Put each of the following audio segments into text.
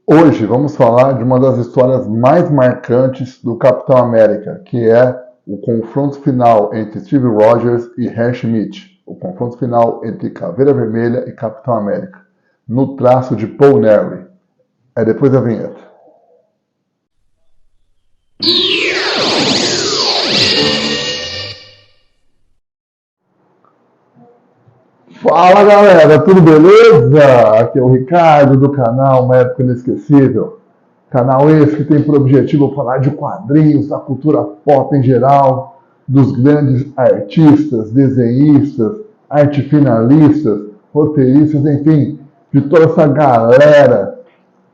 Hoje vamos falar de uma das histórias mais marcantes do Capitão América, que é o confronto final entre Steve Rogers e Herr Schmidt, o confronto final entre Caveira Vermelha e Capitão América, no traço de Paul Neary. É depois da vinheta. Fala galera, tudo beleza? Aqui é o Ricardo do canal Uma Época Inesquecível. Canal esse que tem por objetivo falar de quadrinhos, da cultura pop em geral, dos grandes artistas, desenhistas, arte finalistas, roteiristas, enfim, de toda essa galera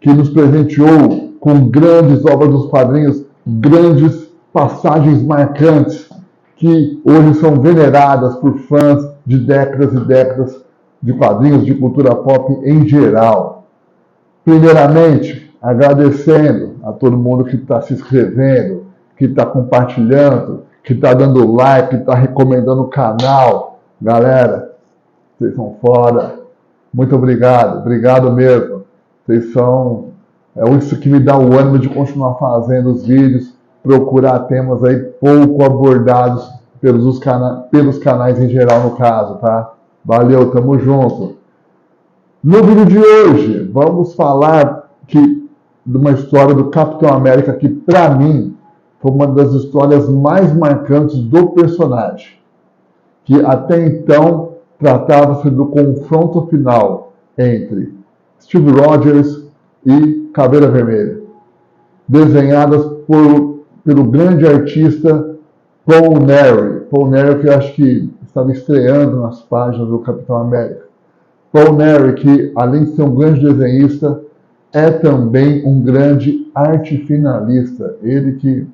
que nos presenteou com grandes obras dos quadrinhos, grandes passagens marcantes que hoje são veneradas por fãs de décadas e décadas de quadrinhos, de cultura pop em geral. Primeiramente, agradecendo a todo mundo que está se inscrevendo, que está compartilhando, que está dando like, que está recomendando o canal. Galera, vocês são foda. Muito obrigado, obrigado mesmo. Vocês são. É isso que me dá o ânimo de continuar fazendo os vídeos, procurar temas aí pouco abordados pelos canais em geral, no caso, tá? Valeu, tamo junto. No vídeo de hoje, vamos falar de uma história do Capitão América que, para mim, foi uma das histórias mais marcantes do personagem, que até então tratava-se do confronto final entre Steve Rogers e Caveira Vermelha, desenhadas pelo grande artista Paul Neary. Paul Neary, que eu acho que estava estreando nas páginas do Capitão América. Paul Neary, que além de ser um grande desenhista, é também um grande arte finalista. Ele que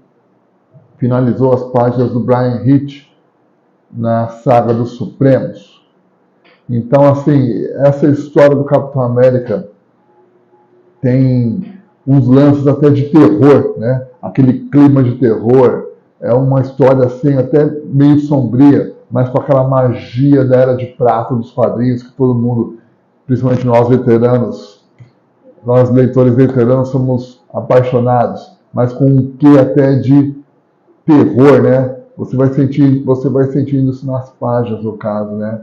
finalizou as páginas do Brian Hitch na saga dos Supremos. Então, assim, essa história do Capitão América tem uns lances até de terror, né? Aquele clima de terror. É uma história assim, até meio sombria, mas com aquela magia da Era de Prata dos quadrinhos que todo mundo, principalmente nós veteranos, nós leitores veteranos somos apaixonados, mas com um quê até de terror, né? Você vai sentindo isso nas páginas, no caso, né?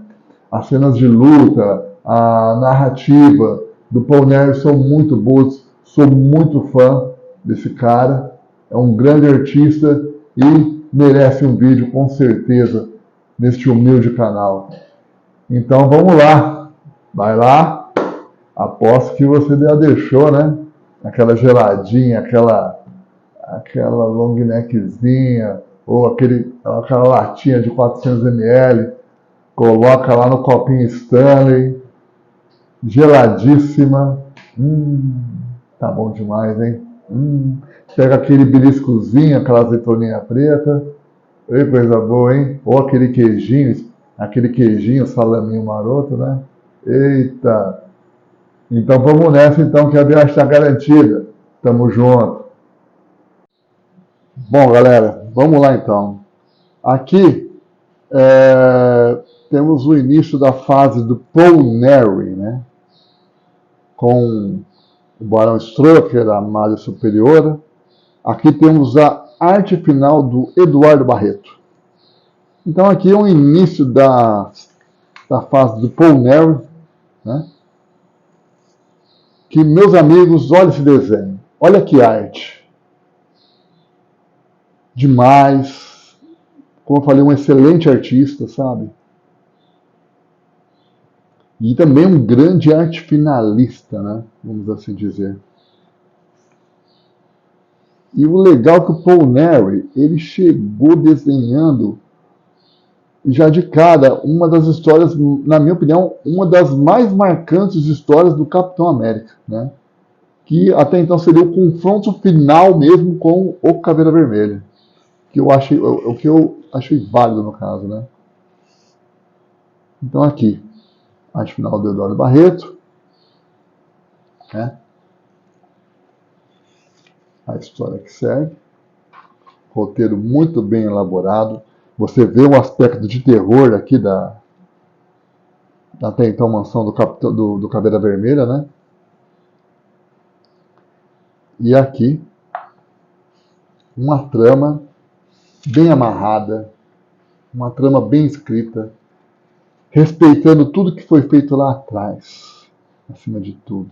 As cenas de luta, a narrativa do Paul Neary são muito boas. Sou muito fã desse cara. É um grande artista e merece um vídeo com certeza neste humilde canal. Então vamos lá. Vai lá. Aposto que você já deixou, né? Aquela geladinha, aquela long neckzinha, ou aquela latinha de 400 ml, coloca lá no copinho Stanley, geladíssima. Tá bom demais, hein? Pega aquele beliscozinho, aquela azeitoninha preta, ei, coisa boa, hein? Ou aquele queijinho, salaminho maroto, né? Eita! Então vamos nessa então, que a viagem está garantida. Tamo junto. Bom, galera, vamos lá então. Aqui temos o início da fase do Paul Neary, né? Com o Barão Strucker, a Malha Superiora. Aqui temos a arte final do Eduardo Barreto. Então aqui é o início da fase do Paul Neary, né? Que, meus amigos, olha esse desenho. Olha que arte. Demais. Como eu falei, um excelente artista, sabe? E também um grande arte finalista, né? Vamos assim dizer. E o legal é que o Paul Neary, ele chegou desenhando já de cara uma das histórias, na minha opinião, uma das mais marcantes histórias do Capitão América, né? Que até então seria o confronto final mesmo com o Caveira Vermelha, que eu achei válido no caso, né? Então aqui, arte final do Eduardo Barreto, né? A história que segue, roteiro muito bem elaborado. Você vê um aspecto de terror aqui da até então mansão do Caveira Vermelha, né? E aqui, uma trama bem amarrada, uma trama bem escrita, respeitando tudo que foi feito lá atrás, acima de tudo.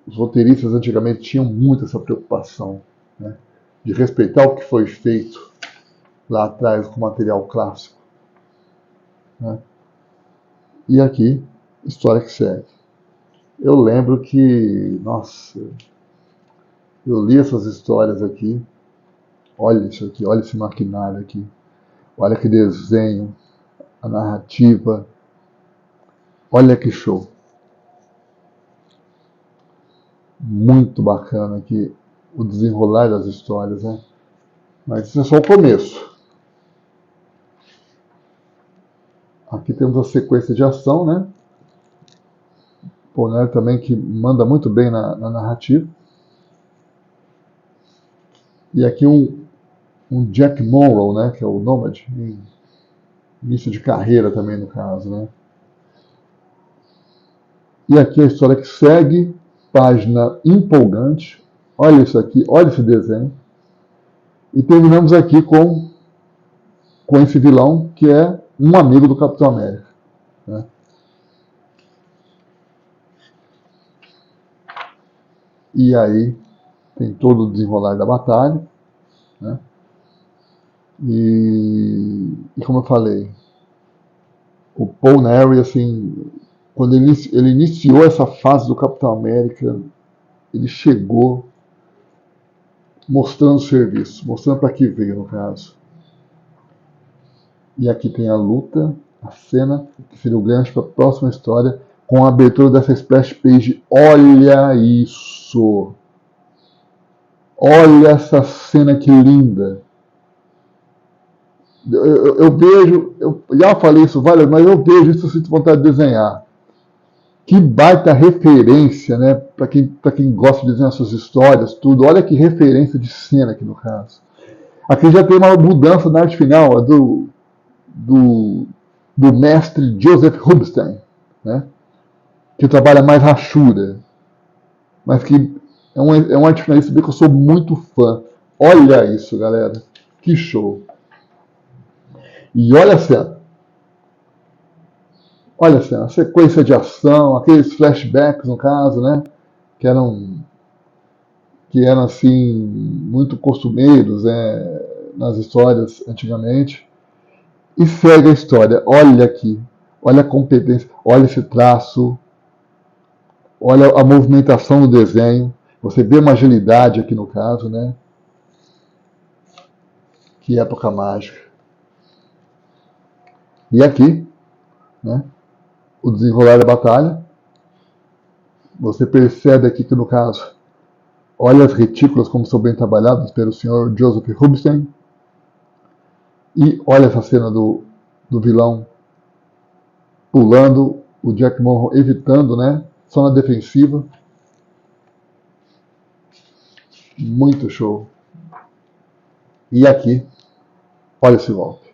Os roteiristas antigamente tinham muito essa preocupação, né, de respeitar o que foi feito lá atrás com material clássico, né? E aqui, história que segue. Eu lembro que, nossa, eu li essas histórias aqui. Olha isso aqui, olha esse maquinário aqui. Olha que desenho, a narrativa. Olha que show. Muito bacana aqui o desenrolar das histórias, né? Mas isso é só o começo. Aqui temos a sequência de ação, né? Polnareff também que manda muito bem na narrativa. E aqui um Jack Monroe, né? Que é o Nomad, início de carreira também no caso, né? E aqui a história que segue, página empolgante. Olha isso aqui, olha esse desenho. E terminamos aqui com esse vilão que é um amigo do Capitão América, né? E aí tem todo o desenrolar da batalha, né? E como eu falei, o Paul Neri, assim, quando ele iniciou essa fase do Capitão América, ele chegou mostrando o serviço, mostrando para que veio, no caso. E aqui tem a luta, a cena, que seria o gancho para a próxima história, com a abertura dessa splash page. Olha isso! Olha essa cena que linda! Eu vejo, eu já falei isso várias, mas eu vejo isso, eu sinto vontade de desenhar. Que baita referência, né? Para quem gosta de desenhar suas histórias, tudo. Olha que referência de cena aqui no caso. Aqui já tem uma mudança na arte final, do mestre Joseph Rubinstein, né? Que trabalha mais rachura, mas que é um arte finalista que eu sou muito fã. Olha isso, galera. Que show. E olha a cena. Olha a cena, a sequência de ação, aqueles flashbacks, no caso, né? Que eram assim, muito costumeiros, né, nas histórias antigamente. E segue a história. Olha aqui. Olha a competência. Olha esse traço. Olha a movimentação do desenho. Você vê uma agilidade aqui no caso, né? Que época mágica. E aqui, né? O desenrolar da batalha. Você percebe aqui que no caso, olha as retículas como são bem trabalhadas pelo senhor Joseph Rubinstein. E olha essa cena do vilão pulando, o Jack Monroe evitando, né? Só na defensiva. Muito show. E aqui, olha esse golpe.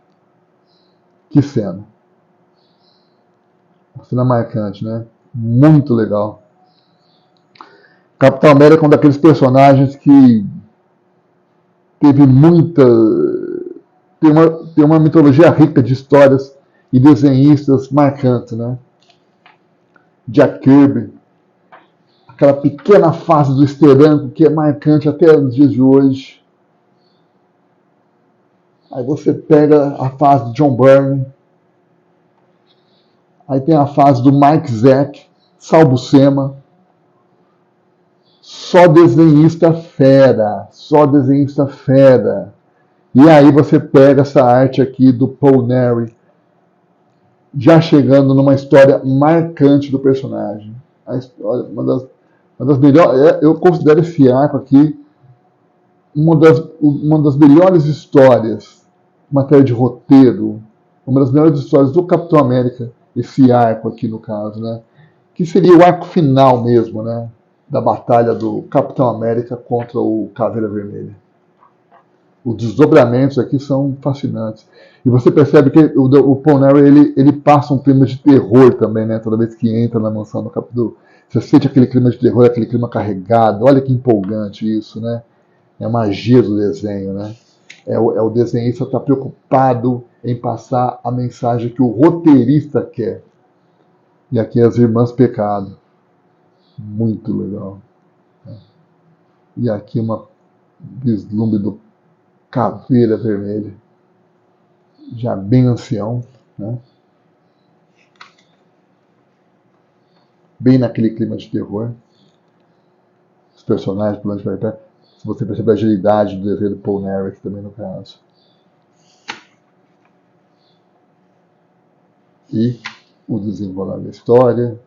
Que cena. Uma cena marcante, né? Muito legal. Capitão América é um daqueles personagens que teve muita... Tem uma mitologia rica de histórias e desenhistas marcantes, né? Jack Kirby, aquela pequena fase do Steranko que é marcante até os dias de hoje. Aí você pega a fase de John Byrne, aí tem a fase do Mike Zeck, Sal Buscema, só desenhista fera, só desenhista fera. E aí você pega essa arte aqui do Paul Neri, já chegando numa história marcante do personagem. A história, uma das melhores, eu considero esse arco aqui uma das melhores histórias, matéria de roteiro, uma das melhores histórias do Capitão América, esse arco aqui no caso, né? Que seria o arco final mesmo, né? Da batalha do Capitão América contra o Caveira Vermelha. Os desdobramentos aqui são fascinantes. E você percebe que o Paul Neri, ele passa um clima de terror também, né? Toda vez que entra na mansão do Você sente aquele clima de terror, aquele clima carregado. Olha que empolgante isso, né? É a magia do desenho, né? É o desenhista estar preocupado em passar a mensagem que o roteirista quer. E aqui as Irmãs Pecado. Muito legal. E aqui uma vislumbre do Caveira Vermelha. Já bem ancião, né? Bem naquele clima de terror. Os personagens pulando de perto em perto. Se você perceber a agilidade do desenho do Paul Neruck também no caso. E o desenrolar da história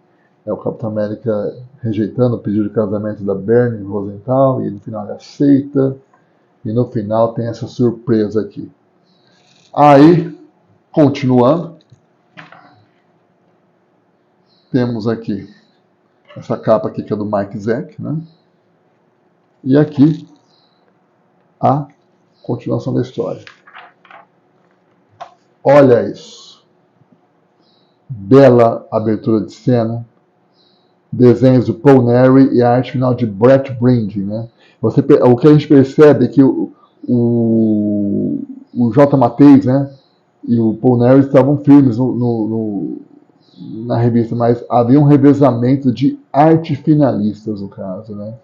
é o Capitão América rejeitando o pedido de casamento da Bernie Rosenthal e no final ele aceita e no final tem essa surpresa aqui. Aí, continuando, temos aqui essa capa aqui que é do Mike Zeck, né? E aqui a continuação da história. Olha isso. Bela abertura de cena. Desenhos do Paul Neruck e a arte final de Brett Brindley, né? O que a gente percebe é que o J. Matthijs, né, e o Paul Neruck estavam firmes na revista, mas havia um revezamento de arte finalistas no caso, né?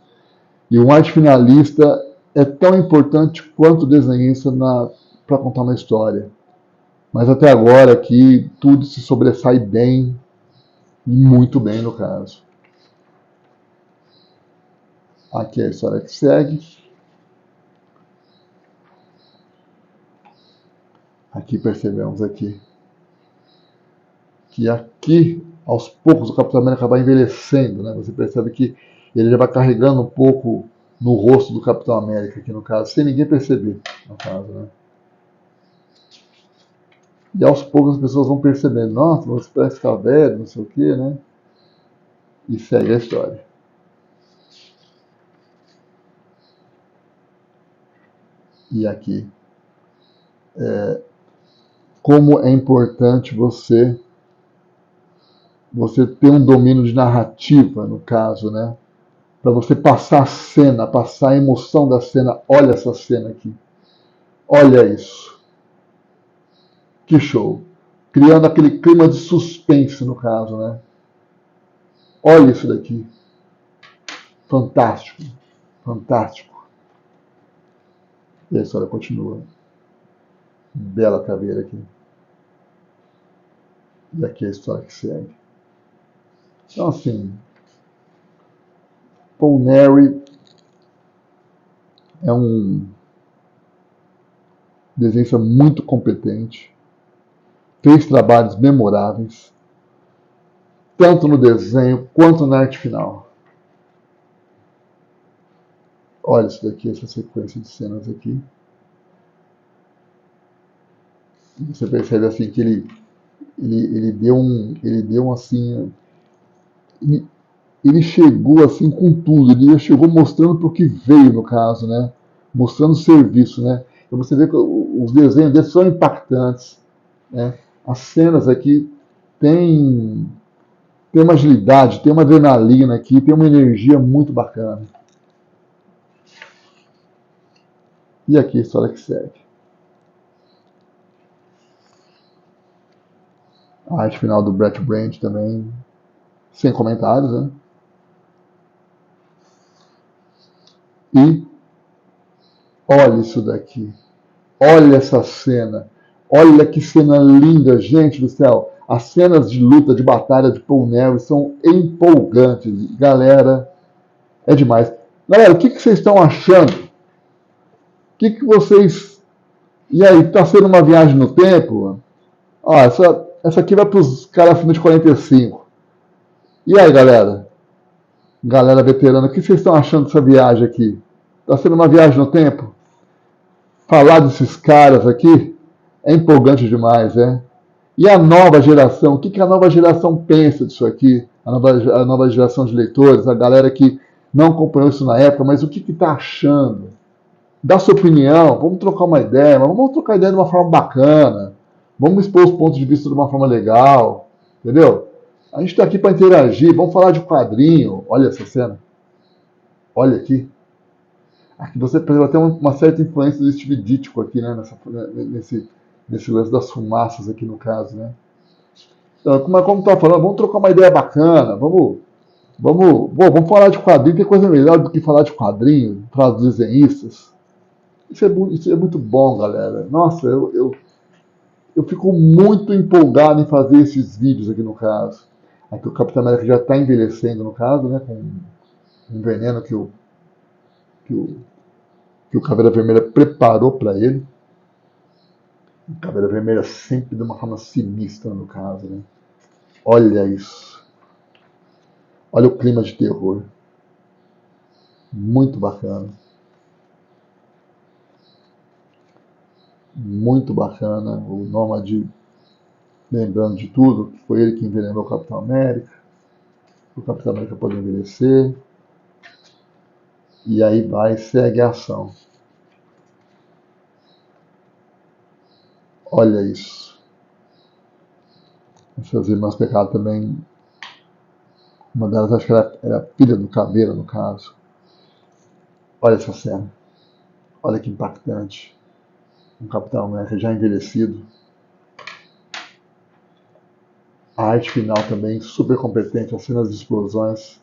E um arte finalista é tão importante quanto o desenhista para contar uma história. Mas até agora aqui tudo se sobressai bem e muito bem no caso. Aqui é a história que segue. Aqui percebemos aqui que aqui, aos poucos, o Capitão América vai envelhecendo, né? Você percebe que ele já vai carregando um pouco no rosto do Capitão América, aqui no caso, sem ninguém perceber, no caso, né? E aos poucos as pessoas vão percebendo, nossa, você parece ficar velho, não sei o que, né? E segue a história. E aqui, como é importante você ter um domínio de narrativa, no caso, né? Para você passar a cena, passar a emoção da cena. Olha essa cena aqui. Olha isso. Que show. Criando aquele clima de suspense, no caso, né? Olha isso daqui. Fantástico. Fantástico. E a história continua. Bela caveira aqui. E aqui é a história que segue. Então, assim, Paul Neruck é um desenhista muito competente, fez trabalhos memoráveis, tanto no desenho quanto na arte final. Olha isso daqui, essa sequência de cenas aqui. Você percebe assim que ele deu assim, ele chegou assim com tudo, ele chegou mostrando para o que veio no caso, né? Mostrando o serviço, né? Então você vê que os desenhos dele são impactantes, né? As cenas aqui tem uma agilidade, tem uma adrenalina aqui, tem uma energia muito bacana. E aqui a história que segue. A arte final do Brett Brand também, sem comentários, né? E olha isso daqui. Olha essa cena. Olha que cena linda, gente do céu. As cenas de luta, de batalha de Paul Neruck são empolgantes. Galera, é demais. Galera, o que vocês estão achando? O que vocês... E aí, tá sendo uma viagem no tempo? Ó, essa aqui vai pros caras acima de 45. E aí, galera? Galera veterana, o que vocês estão achando dessa viagem aqui? Tá sendo uma viagem no tempo? Falar desses caras aqui é empolgante demais, né? E a nova geração, o que a nova geração pensa disso aqui? A nova geração de leitores, a galera que não acompanhou isso na época, mas o que está achando? Dá sua opinião, vamos trocar uma ideia, mas vamos trocar ideia de uma forma bacana, vamos expor os pontos de vista de uma forma legal, entendeu? A gente está aqui para interagir, vamos falar de quadrinho. Olha essa cena. Olha aqui. Aqui você percebe até uma certa influência do Steve Ditko aqui, né? Nesse lance das fumaças aqui no caso, né? Então, como tá falando, vamos trocar uma ideia bacana, vamos falar de quadrinho, tem coisa melhor do que falar de quadrinho, falar dos desenhistas. Isso é muito bom, galera. Nossa, eu fico muito empolgado em fazer esses vídeos aqui no caso. Aqui o Capitão América já está envelhecendo no caso, né? Com um veneno que o, que o Caveira Vermelha preparou para ele. O Caveira Vermelha sempre de uma forma sinistra no caso, né? Olha isso. Olha o clima de terror. Muito bacana. Muito bacana. O Nômade, lembrando de tudo, foi ele que envenenou o Capitão América. O Capitão América pode envelhecer. E aí segue a ação. Olha isso. Essas irmãs pecaram também. Uma delas acho que era filha do Caveira, no caso. Olha essa cena. Olha que impactante. Um Capitão América já envelhecido. A arte final também super competente. As cenas de explosões.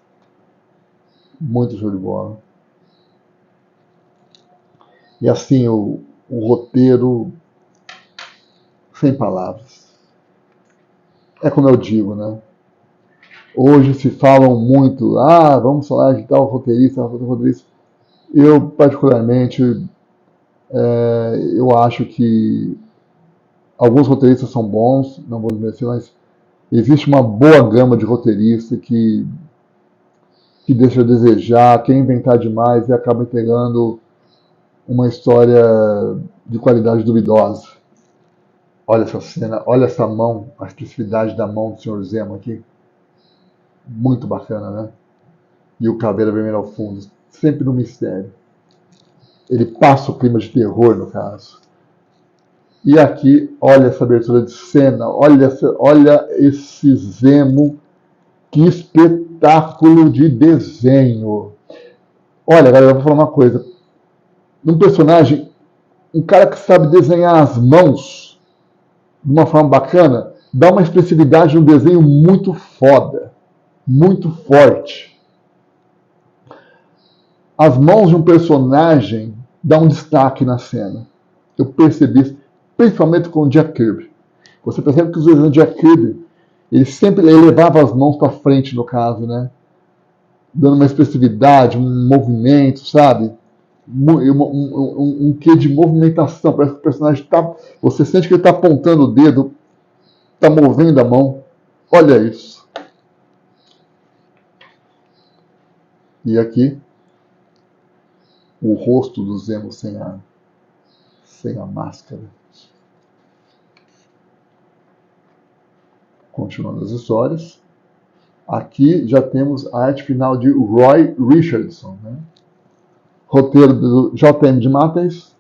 Muito show de bola. E assim, o roteiro sem palavras. É como eu digo, né? Hoje se falam muito, vamos falar de tal roteirista, Eu, particularmente, eu acho que alguns roteiristas são bons, não vou dizer assim, mas existe uma boa gama de roteiristas que deixa a desejar, quer inventar demais e acaba entregando uma história de qualidade duvidosa. Olha essa cena, olha essa mão, a expressividade da mão do Sr. Zemo aqui. Muito bacana, né? E o Caveira Vermelha ao fundo, sempre no mistério. Ele passa o clima de terror, no caso. E aqui, olha essa abertura de cena, olha esse Zemo, que espetáculo de desenho. Olha, galera, eu vou falar uma coisa. Um personagem, um cara que sabe desenhar as mãos de uma forma bacana, dá uma expressividade no desenho muito foda, muito forte. As mãos de um personagem dão um destaque na cena. Eu percebi isso, principalmente com o Jack Kirby. Você percebe que os desenhos de Jack Kirby, ele sempre elevava as mãos para frente, no caso, né? Dando uma expressividade, um movimento, sabe? Um quê de movimentação. Parece que o personagem está. Você sente que ele está apontando o dedo, está movendo a mão. Olha isso. E aqui, o rosto do Zemo sem a máscara. Continuando as histórias. Aqui já temos a arte final de Roy Richardson, né? Roteiro do J.M. de Matthes,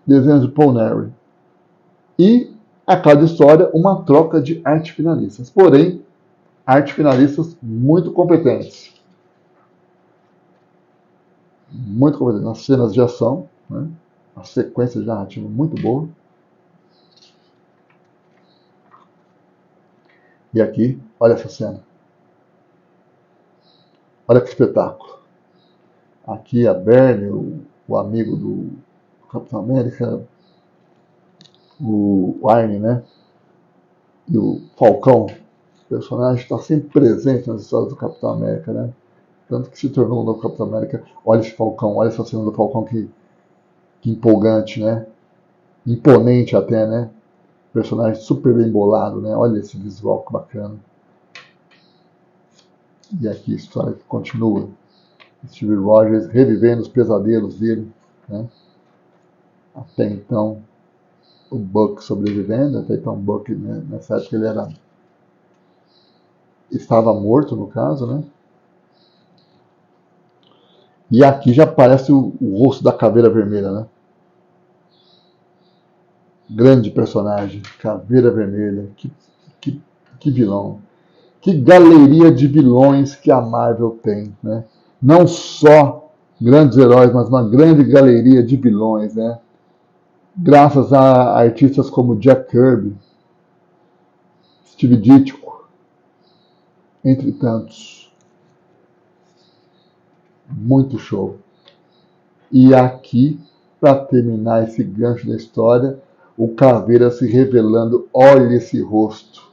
desenhos de Paul Neary. E a cada história uma troca de arte finalistas. Porém, arte finalistas muito competentes. Muito competentes. Nas cenas de ação, né? A sequência de narrativa muito boa. E aqui, olha essa cena. Olha que espetáculo. Aqui a Bernie, o amigo do Capitão América, o Arne, né? E o Falcão, o personagem está sempre presente nas histórias do Capitão América, né? Tanto que se tornou o novo Capitão América. Olha esse Falcão, olha essa cena do Falcão que empolgante, né? Imponente até, né? Personagem super bem bolado, né? Olha esse visual que bacana. E aqui a história que continua. Steve Rogers revivendo os pesadelos dele, né? Até então o Buck sobrevivendo, até então o Buck, né, nessa época ele estava morto no caso, né? E aqui já aparece o rosto da Caveira Vermelha, né? Grande personagem, Caveira Vermelha, que vilão. Que galeria de vilões que a Marvel tem, né? Não só grandes heróis, mas uma grande galeria de vilões, né? Graças a artistas como Jack Kirby, Steve Ditko, entre tantos. Muito show. E aqui, para terminar esse gancho da história, o Caveira se revelando, olha esse rosto.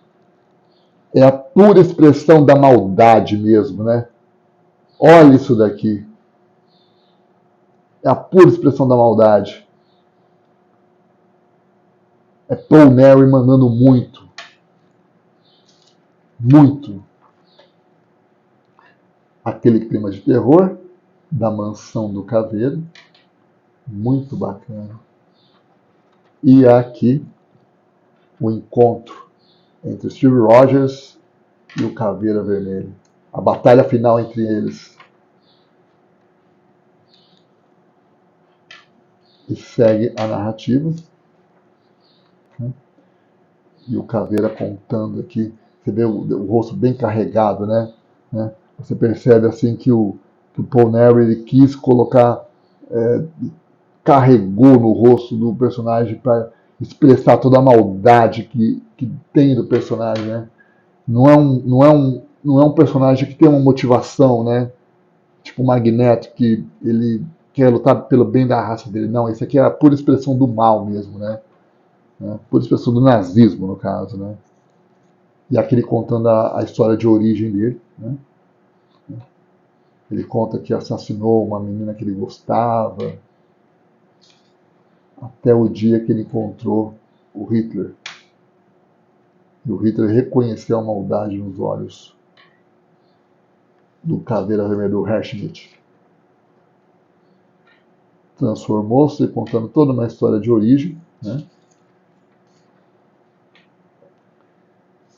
É a pura expressão da maldade mesmo, né? Olha isso daqui. É a pura expressão da maldade. É Paul Nery mandando muito. Muito. Aquele clima de terror da mansão do Caveira. Muito bacana. E aqui o encontro entre Steve Rogers e o Caveira Vermelho. A batalha final entre eles. E segue a narrativa. E o Caveira contando aqui. Você vê o rosto bem carregado, né? Você percebe assim que o Paul Nery ele quis colocar, carregou no rosto do personagem para expressar toda a maldade que tem do personagem, né? Não é um personagem que tem uma motivação, né? Tipo o Magneto, que ele quer lutar pelo bem da raça dele. Não, isso aqui é a pura expressão do mal mesmo, né? Pura expressão do nazismo, no caso, né? E aqui ele contando a história de origem dele, né? Ele conta que assassinou uma menina que ele gostava, até o dia que ele encontrou o Hitler. E o Hitler reconheceu a maldade nos olhos do Caveira Vermelho, do Herschmidt. Transformou-se, contando toda uma história de origem, né?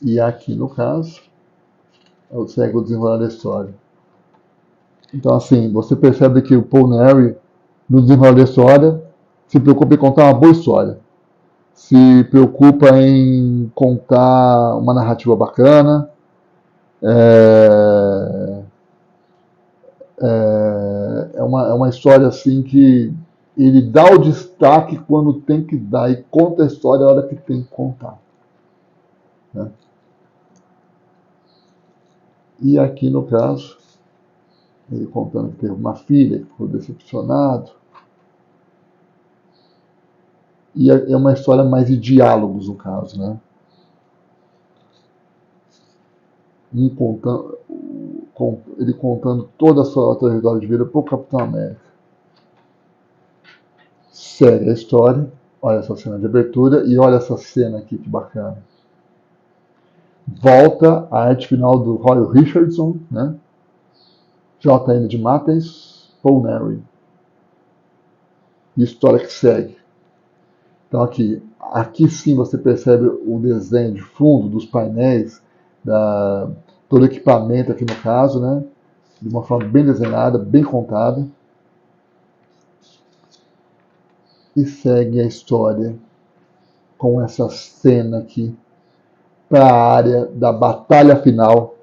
E aqui, no caso, segue o desenrolar da história. Então, assim, você percebe que o Paul Nery, no desenrolar da história, se preocupa em contar uma boa história. Se preocupa em contar uma narrativa bacana. É uma história assim que ele dá o destaque quando tem que dar e conta a história a hora que tem que contar, né? E aqui no caso, ele contando que teve uma filha que ficou decepcionado. E é uma história mais de diálogos no caso, né? Ele contando toda a sua trajetória de vida para o Capitão América. Segue a história, olha essa cena de abertura e olha essa cena aqui, que bacana. Volta a arte final do Roy Richardson, né? J.M. de Mattheis, Paul Nery. E história que segue. Então aqui sim você percebe o desenho de fundo dos painéis, todo o equipamento aqui no caso, né? De uma forma bem desenhada, bem contada. E segue a história com essa cena aqui para a área da batalha final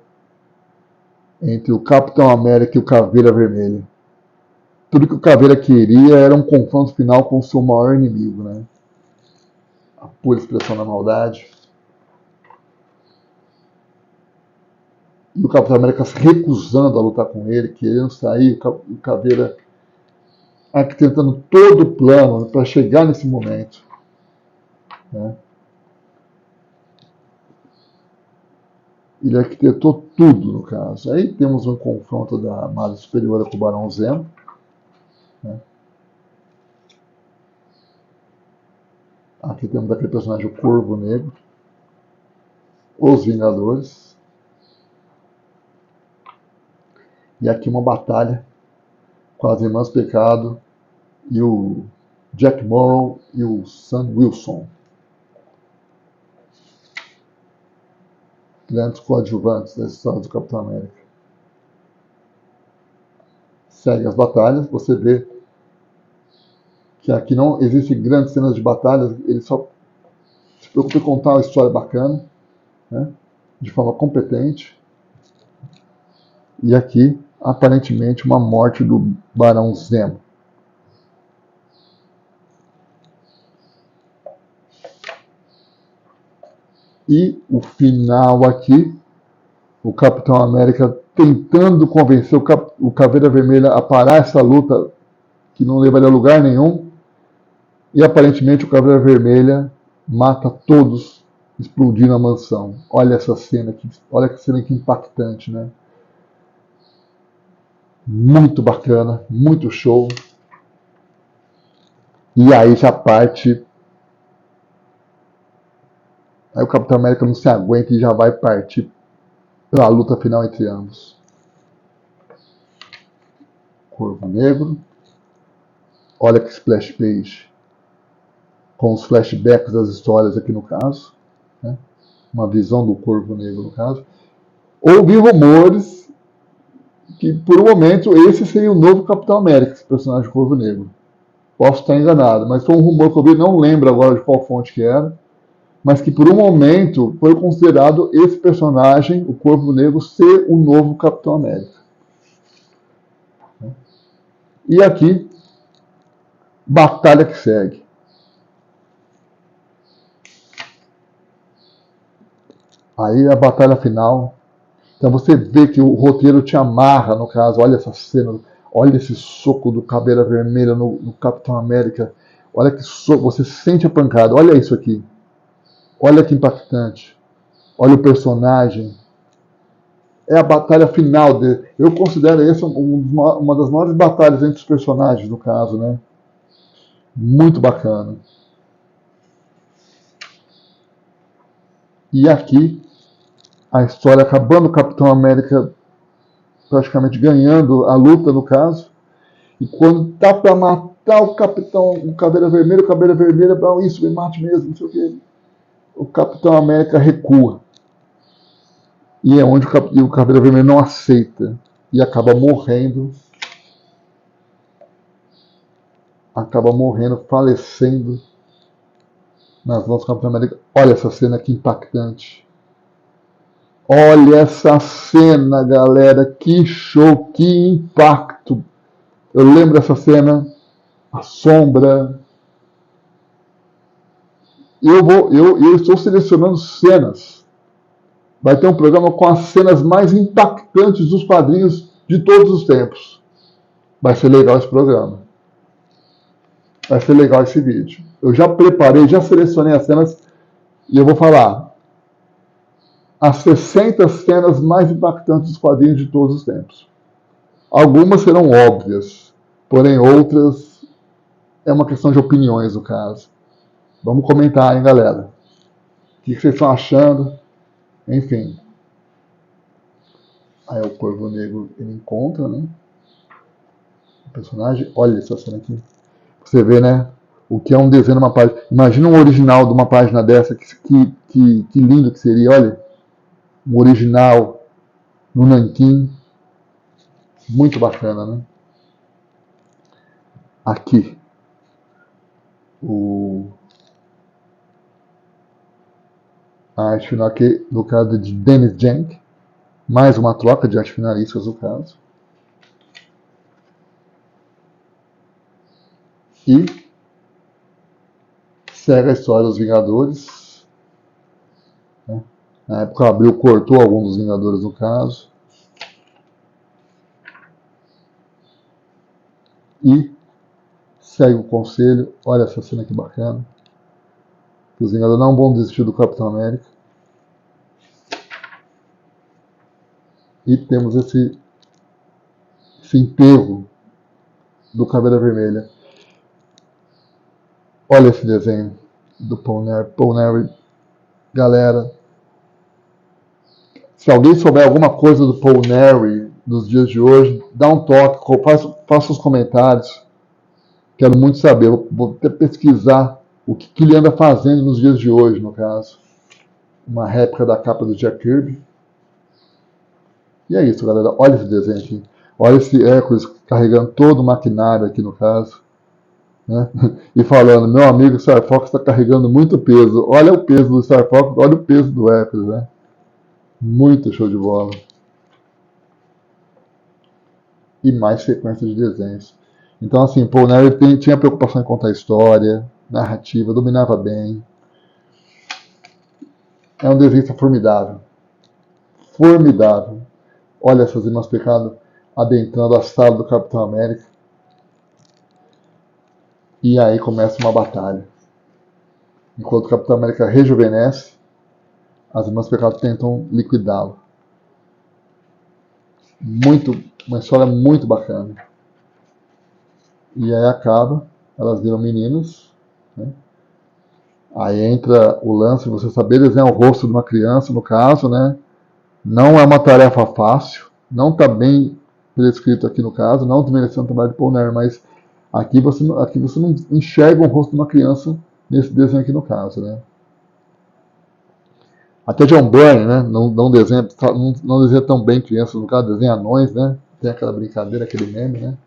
entre o Capitão América e o Caveira Vermelho. Tudo que o Caveira queria era um confronto final com o seu maior inimigo, né? A pura expressão da maldade. E o Capitão América se recusando a lutar com ele, querendo sair, o Caveira arquitetando todo o plano para chegar nesse momento, né? Ele arquitetou tudo, no caso. Aí temos um confronto da Armada Superior com o Barão Zemo, né? Aqui temos aquele personagem, o Corvo Negro, os Vingadores. E aqui uma batalha com as Irmãs Pecado e o Jack Morrow e o Sam Wilson. Grandes coadjuvantes da história do Capitão América. Segue as batalhas, você vê que aqui não existem grandes cenas de batalhas, ele só se preocupa em contar uma história bacana, né? De forma competente. E aqui, aparentemente, uma morte do Barão Zemo. E o final aqui, o Capitão América tentando convencer o Caveira Vermelha a parar essa luta que não levaria a lugar nenhum. E aparentemente o Caveira Vermelha mata todos, explodindo a mansão. Olha essa cena aqui, olha que cena que impactante, né? Muito bacana, muito show. E aí já parte. Aí o Capitão América não se aguenta e já vai partir para a luta final entre ambos. Corvo Negro. Olha que splash page. Com os flashbacks das histórias aqui no caso. Né? Uma visão do Corvo Negro no caso. Ouvi rumores que por um momento esse seria o novo Capitão América, esse personagem Corvo Negro. Posso estar enganado, mas foi um rumor que eu vi, não lembro agora de qual fonte que era, mas que por um momento foi considerado esse personagem, o Corvo Negro, ser o novo Capitão América. E aqui, batalha que segue. Aí a batalha final. Então você vê que o roteiro te amarra, no caso, olha essa cena, olha esse soco do Caveira Vermelha no Capitão América. Olha que soco, você sente a pancada, olha isso aqui. Olha que impactante. Olha o personagem. É a batalha final dele. Eu considero essa uma das maiores batalhas entre os personagens, no caso, né? Muito bacana. E aqui, a história acabando, o Capitão América praticamente ganhando a luta, no caso. E quando tá para matar o Capitão, o Caveira Vermelha, isso, me mate mesmo, não sei o quê. O Capitão América recua. E é onde o Caveira Vermelho não aceita. E acaba morrendo, falecendo nas mãos do Capitão América. Olha essa cena que impactante. Olha essa cena, galera. Que show, que impacto. Eu lembro dessa cena. A sombra. Eu estou selecionando cenas. Vai ter um programa com as cenas mais impactantes dos quadrinhos de todos os tempos. Vai ser legal esse programa. Vai ser legal esse vídeo. Eu já preparei, já selecionei as cenas e eu vou falar as 60 cenas mais impactantes dos quadrinhos de todos os tempos. Algumas serão óbvias, porém outras é uma questão de opiniões no caso. Vamos comentar, hein, galera? O que vocês estão achando? Enfim. Aí o Corvo Negro ele encontra, né? O personagem. Olha essa cena aqui. Você vê, né? O que é um desenho numa página. Imagina um original de uma página dessa. Que lindo que seria, olha. Um original no nanquim. Muito bacana, né? Aqui. A arte final aqui, no caso de Dennis Jenk. Mais uma troca de arte finalistas, no caso. E segue a história dos Vingadores. Né? Na época o Abril cortou alguns dos Vingadores, no caso. E segue o conselho. Olha essa cena que bacana. Que os Vingadores não vão desistir do Capitão América. E temos esse enterro do Caveira Vermelha. Olha esse desenho do Paul Neary. Galera, se alguém souber alguma coisa do Paul Neary dos dias de hoje, dá um toque, faça os comentários. Quero muito saber. Vou até pesquisar o que ele anda fazendo nos dias de hoje, no caso. Uma réplica da capa do Jack Kirby. E é isso, galera. Olha esse desenho aqui. Olha esse Hércules carregando todo o maquinário aqui, no caso. Né? E falando, meu amigo Star Fox está carregando muito peso. Olha o peso do Star Fox, olha o peso do Hércules. Né? Muito show de bola. e mais sequência de desenhos. Então, assim, Paul Neruda tinha preocupação em contar história, narrativa, dominava bem. É um desenhista formidável. Formidável. Olha essas irmãs Pecado adentrando a sala do Capitão América. E aí começa uma batalha. Enquanto o Capitão América rejuvenesce, as irmãs Pecado tentam liquidá-lo. Uma história muito bacana. E aí acaba, elas viram meninas, né? Aí entra o lance de você saber desenhar o rosto de uma criança, no caso, né? Não é uma tarefa fácil, não está bem prescrito aqui no caso, não desmerecendo o trabalho de Paul Neruda, mas aqui você não enxerga o rosto de uma criança nesse desenho aqui no caso, né? Até John Byrne, né? Não desenha tão bem crianças, no caso, desenha anões, né? Tem aquela brincadeira, aquele meme, né?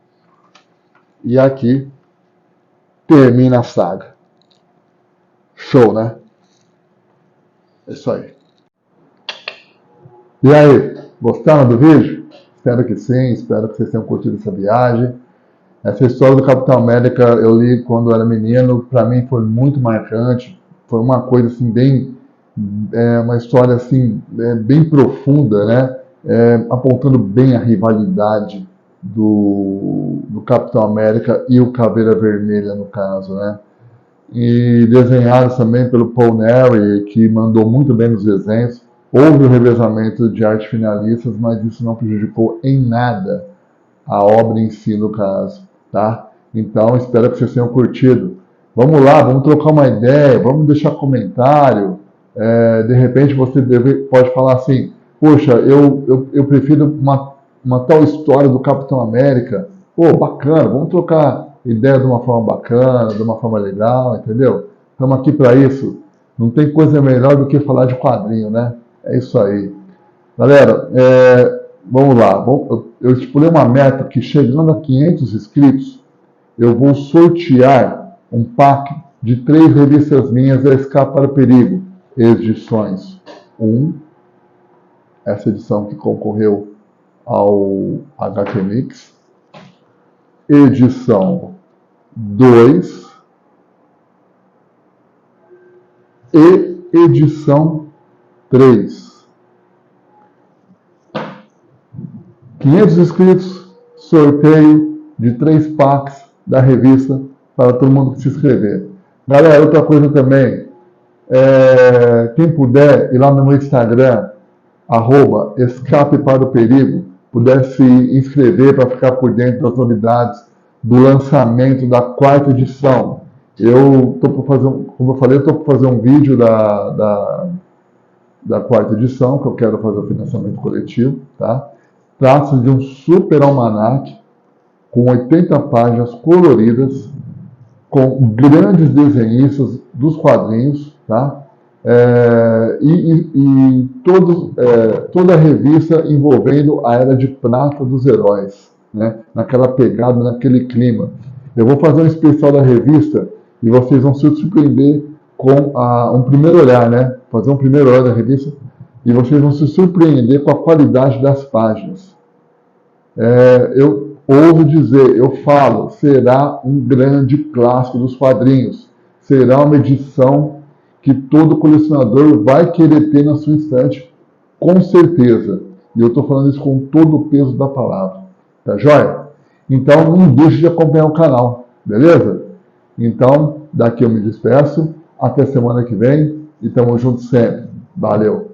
E aqui termina a saga. Show, né? É isso aí. E aí, gostaram do vídeo? Espero que sim, espero que vocês tenham curtido essa viagem. Essa história do Capitão América eu li quando eu era menino, para mim foi muito marcante, foi uma coisa assim bem, uma história assim bem profunda, né? Apontando bem a rivalidade do Capitão América e o Caveira Vermelha no caso, né? E desenhados também pelo Paul Neruda, que mandou muito bem nos desenhos. Houve o revezamento de arte finalistas, mas isso não prejudicou em nada a obra em si, no caso, tá? Então, espero que vocês tenham curtido. Vamos lá, vamos trocar uma ideia, vamos deixar comentário. De repente você pode falar assim, poxa, eu prefiro uma tal história do Capitão América. Pô, bacana, vamos trocar ideia de uma forma bacana, de uma forma legal, entendeu? Estamos aqui para isso. Não tem coisa melhor do que falar de quadrinho, né? É isso aí. Galera, vamos lá. Eu estipulei uma meta que chegando a 500 inscritos, eu vou sortear um pack de 3 revistas minhas da Escape para o Perigo. Edições 1, essa edição que concorreu ao HQ Mix. Edição 2 e edição 3. 500 inscritos, sorteio de 3 packs da revista para todo mundo que se inscrever. Galera, outra coisa também, quem puder ir lá no meu Instagram, @escape para o perigo, puder se inscrever para ficar por dentro das novidades do lançamento da 4ª edição. Eu estou por fazer, como eu falei, estou por fazer um vídeo da 4ª edição, que eu quero fazer o financiamento coletivo, tá? Trata-se de um super almanaque com 80 páginas coloridas, com grandes desenhistas dos quadrinhos, tá? E toda a revista envolvendo a Era de Prata dos heróis, né? Naquela pegada, naquele clima. Eu vou fazer um especial da revista e vocês vão se surpreender com um primeiro olhar, né? Fazer um primeiro olhar da revista e vocês vão se surpreender com a qualidade das páginas. Eu ouso dizer, eu falo, será um grande clássico dos quadrinhos. Será uma edição que todo colecionador vai querer ter na sua estante, com certeza. E eu estou falando isso com todo o peso da palavra. Tá joia? Então não deixe de acompanhar o canal, beleza? Então, daqui eu me despeço. Até semana que vem e tamo junto sempre. Valeu!